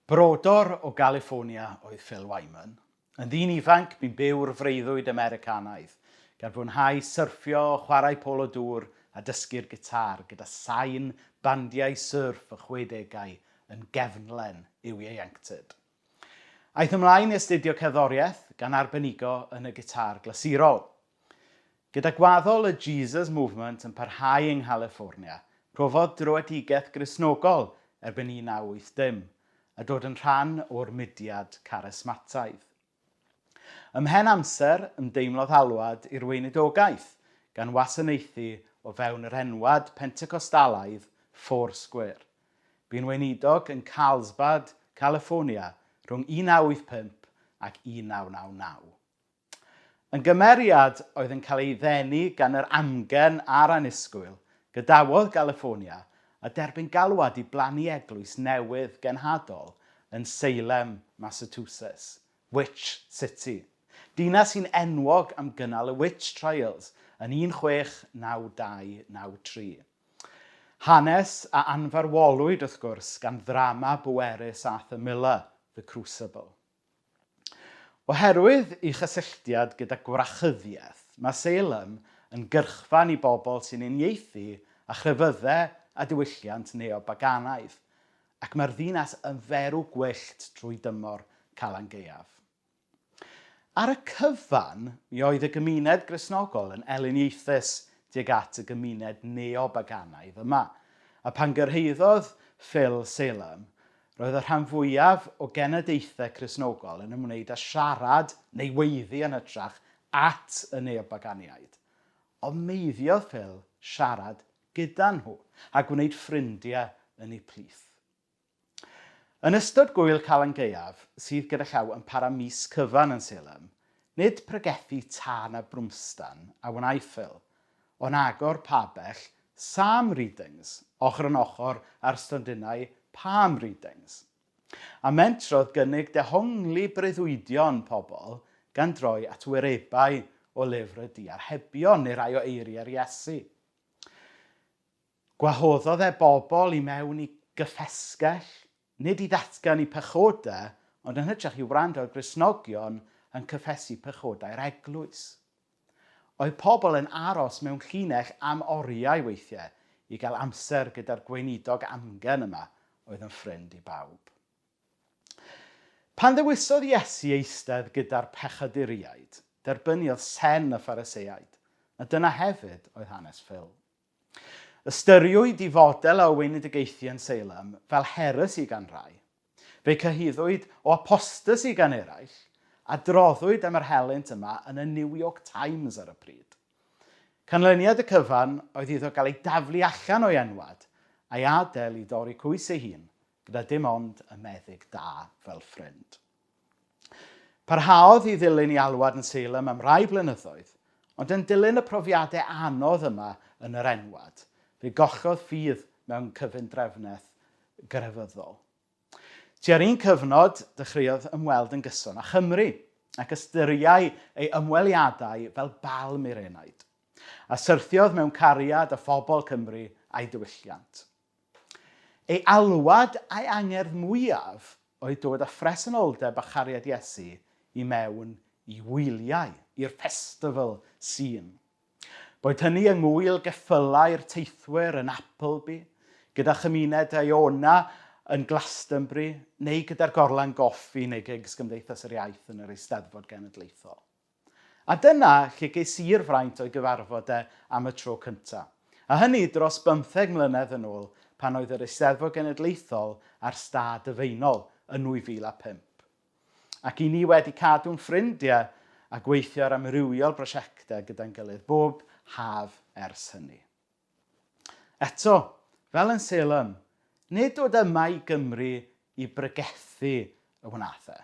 Brodor o California oedd Phil Wyman. Yn ddyn ifanc bu'n byw'r freuddwyd Americanaidd, gan fwynhau syrffio, chwarae polo dŵr a dysgu'r gitar gyda sain bandiau syrff y 60au yn gefnlen i'w ieuenctid. Aeth ymlaen i astudio cerddoriaeth gan arbenigo yn y gitar glasurol. Gyda gwaddol y Jesus Movement yn parhau yng California, profodd drwedigaeth Gristnogol erbyn 1980 a dod yn rhan o'r mudiad carismataidd. Ymhen amser, ymdeimlodd alwad i'r weinidogaeth gan wasanaethu o fewn yr enwad Pentecostalaidd Foursquare. Bu'n weinidog yn Carlsbad, California, rhwng 1985 ac 1999. Yn gymeriad oedd yn cael ei ddenu gan yr amgen a'r annisgwyl, gydawodd California a derbyn galwad i blannu eglwys newydd genhadol yn Salem, Massachusetts, Witch City. Dinas sy'n enwog am gynnal y Witch Trials yn 1692-93. Hanes a anfarwolwyd wrth gwrs gan ddrama bwerus Arthur Miller, The Crucible. Oherwydd ei chysylltiad gyda gwrachyddiaeth, mae Salem yn gyrchfan i bobl sy'n uniaethu a chrefyddau a diwylliant neobaganaidd, ac mae'r ddinas yn ferw gwyllt trwy dymor Calan Gaeaf. Ar y cyfan, mi oedd y gymuned Gristnogol yn eliniaethus tuag at y gymuned neobaganaidd yma, a pan gyrhaeddodd Phil Salem, roedd y rhan fwyaf o genadaethau Cristnogol yn ymwneud â siarad neu weiddi yn hytrach at y neobaganiaid. Ond meiddiodd Phil siarad gyda nhw a gwneud ffrindiau yn eu plith. Yn ystod gwyl Calan Gaeaf, sydd gyda llaw yn para mis cyfan yn Salem, nid pregethu tân a brwmstan a wnaeth Phil, ond agor pabell psalm readings, ochr yn ochr ar stondinau palm readings. A mentrodd gynnig dehongli breuddwydion pobl gan droi at wyrebau o lyfr y diarhebion neu rai o eiriau'r Iesu. Gwahoddodd e bobl i mewn i gyffesgell, nid i ddatgan i pechodau, ond yn hytrach i wrando'r Gristnogion yn cyffesu pechodau'r eglwys. Oedd pobl yn aros mewn llinell am oriau weithiau i gael amser gyda'r gweinidog amgen yma oedd yn ffrind i bawb. Pan ddewisodd Iesu eistedd gyda'r pechaduriaid, derbyniodd sen y Phariseaid, a dyna hefyd oedd hanes Phil. Ystyriwyd i fodel o weinidogaethu yn Salem fel heresy gan rai. Fe cyhuddwyd o apostasy gan eraill, a droddwyd am yr helynt yma yn y New York Times ar y pryd. Canlyniad y cyfan oedd iddo gael ei daflu allan o'i enwad a'i adael i dorri cwys ei hun, gyda dim ond y meddyg da fel ffrind. Parhaodd i ddilyn i alwad yn Salem am rai blynyddoedd, ond yn dilyn y profiadau anodd yma yn yr enwad, fe gollodd ffydd mewn cyfundrefnaeth grefyddol. Tua'r un cyfnod, dechreuodd ymweld yn gyson â Chymru, ac ystyriai ei ymweliadau fel bal Mirenaid, a syrthiodd mewn cariad â phobl Cymru a'i diwylliant. Ei alwad a'i angerdd mwyaf oedd dod â phresenoldeb a chariad Iesu i mewn i wyliau, i'r festival scene. Boed hynny yng ngwyl geffylau'r teithwyr yn Appleby, gyda chymuned Iona yn Glastonbury, neu gyda'r gorlan goffi neu gigs Gymdeithas yr Iaith yn yr Eisteddfod Genedlaethol. A dyna lle ges i'r fraint o'i gyfarfod am y tro cyntaf. A hynny dros 15 mlynedd yn ôl pan oedd yr Eisteddfod Genedlaethol ar stad y Feinol yn 2005. Ac i ni wedi cadw'n ffrindiau a gweithio ar amrywiol brosiectau gyda'n gilydd bob haf ers hynny. Eto, fel yn Salem, nid dod yma i Gymru i bregethu y wnaethau,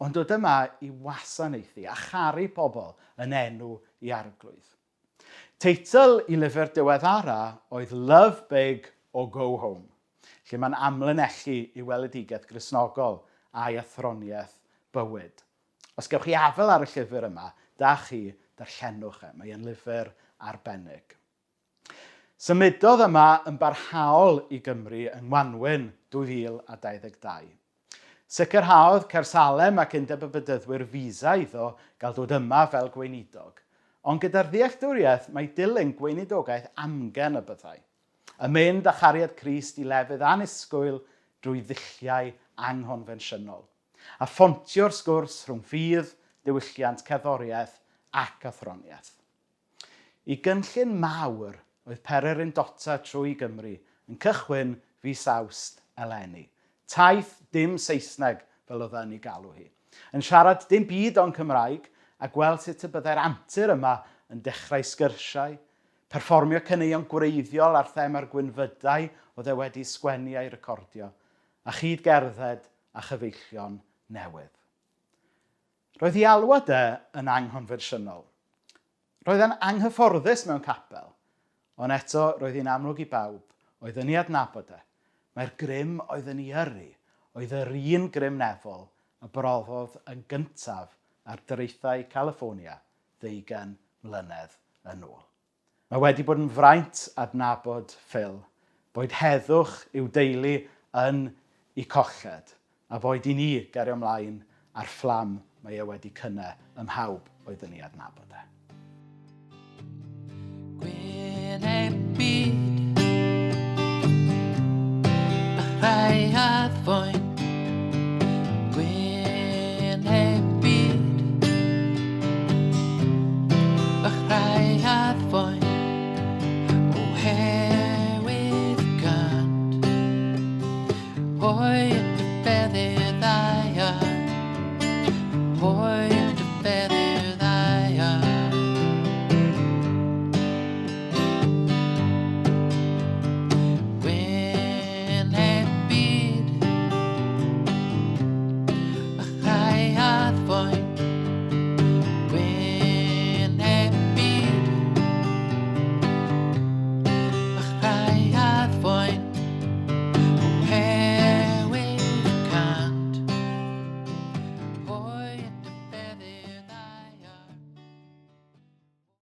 ond dod yma i wasanaethu a charu pobl yn enw i arglwydd. Teitl i lyfr diweddara oedd Love Big or Go Home, lle mae'n amlynellu i weledigaeth Gristnogol a'i athroniaeth bywyd. Os gewch chi afel ar y llyfr yma, da chi darllenwch e. Mae'n lyfr arbennig. Symudodd yma yn barhaol i Gymru yn Wanwyn 2022. Sicrhaodd Cersalem ac undeb y bydyddwyr visa iddo gael dod yma fel gweinidog. Ond gyda'r ddealltwriaeth mae dilyn gweinidogaeth amgen y byddai. Y mynd â chariad Crist i lefydd anusgwyl drwy ddulliau anghonfensiynol. A ffontio'r sgwrs rhwng ffydd, diwylliant, cerddoriaeth ac athroniaeth. I gynllun mawr oedd Pererin Dota trwy Gymru yn cychwyn fis Awst eleni. Taith dim Saesneg fel oedd yn ei galw hi. Yn siarad dim byd o'n Cymraeg a gweld sut y byddai'r antur yma yn dechrau sgyrsiau, perfformio caneuon gwreiddiol ar thema'r gwynfydau oedd e wedi sgwennu a'i recordio, a chyd gerdded a chyfeillion newydd. Roedd ei alwad yn anghonfensiynol. Roedd e'n anghyfforddus mewn capel, ond eto roedd hi'n amlwg i bawb, oedd yn ei adnabod e. Mae'r grym oedd yn ei yrru, oedd yr un grym nefol a brofodd yn gyntaf ar draethau California 20 mlynedd yn ôl. Mae wedi bod yn fraint adnabod Phil, boed heddwch i'w deulu yn ei colled, a boed i ni gerio ymlaen ar fflam mae e wedi cynne ym mhawb oedd yn ei adnabod e. Gwynebyd, a rhai add fwy.